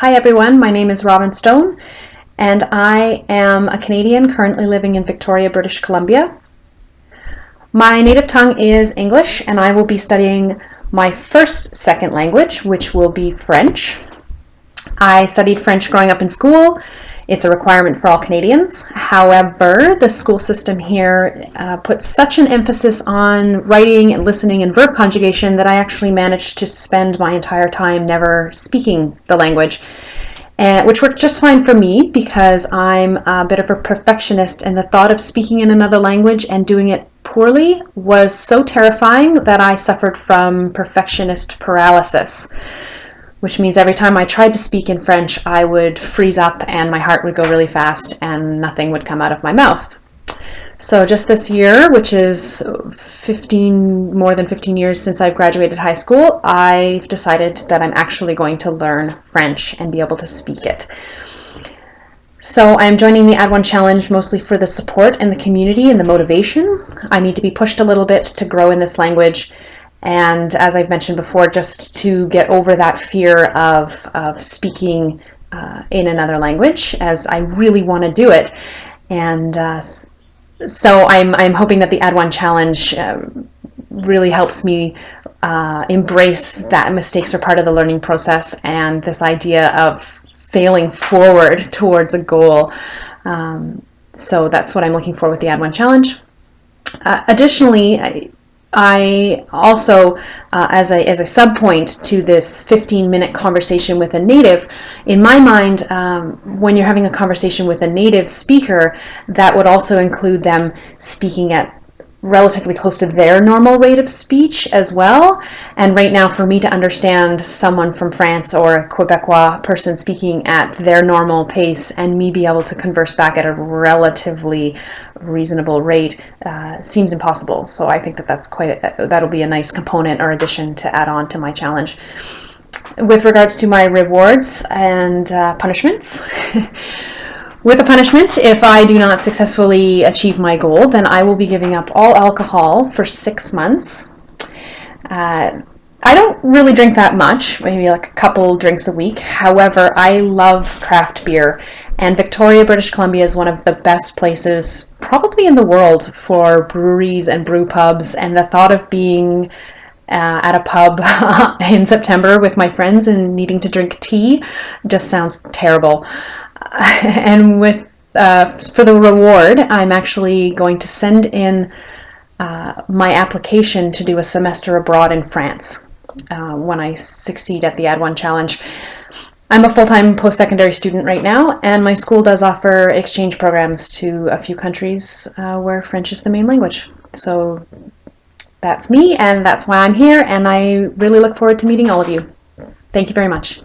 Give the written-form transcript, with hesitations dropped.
Hi everyone, my name is Robin Stone and I am a Canadian currently living in Victoria, British Columbia. My native tongue is English and I will be studying my first second language, which will be French. I studied French growing up in school. It's a requirement for all Canadians. However, the school system here puts such an emphasis on writing and listening and verb conjugation that I actually managed to spend my entire time never speaking the language, which worked just fine for me because I'm a bit of a perfectionist, and the thought of speaking in another language and doing it poorly was so terrifying that I suffered from perfectionist paralysis, which means every time I tried to speak in French, I would freeze up and my heart would go really fast and nothing would come out of my mouth. So just this year, which is more than 15 years since I've graduated high school, I've decided that I'm actually going to learn French and be able to speak it. So I'm joining the Add One Challenge mostly for the support and the community and the motivation. I need to be pushed a little bit to grow in this language. And as I've mentioned before, just to get over that fear of speaking in another language, as I really want to do it. And so I'm hoping that the Add One Challenge really helps me embrace that mistakes are part of the learning process and this idea of failing forward towards a goal. So that's what I'm looking for with the Add One Challenge. Additionally, I also, as a sub point to this 15-minute conversation with a native, in my mind, when you're having a conversation with a native speaker, that would also include them speaking at relatively close to their normal rate of speech as well. And right now, for me to understand someone from France or a Quebecois person speaking at their normal pace and me be able to converse back at a relatively reasonable rate seems impossible. So I think that that'll be a nice component or addition to add on to my challenge. With regards to my rewards and punishments, with a punishment, if I do not successfully achieve my goal, then I will be giving up all alcohol for 6 months. I don't really drink that much, maybe like a couple drinks a week. However, I love craft beer, and Victoria, British Columbia is one of the best places probably in the world for breweries and brew pubs, and the thought of being at a pub in September with my friends and needing to drink tea just sounds terrible. And for the reward, I'm actually going to send in my application to do a semester abroad in France when I succeed at the Add One Challenge. I'm a full-time post-secondary student right now, and my school does offer exchange programs to a few countries where French is the main language. So that's me, and that's why I'm here, and I really look forward to meeting all of you. Thank you very much.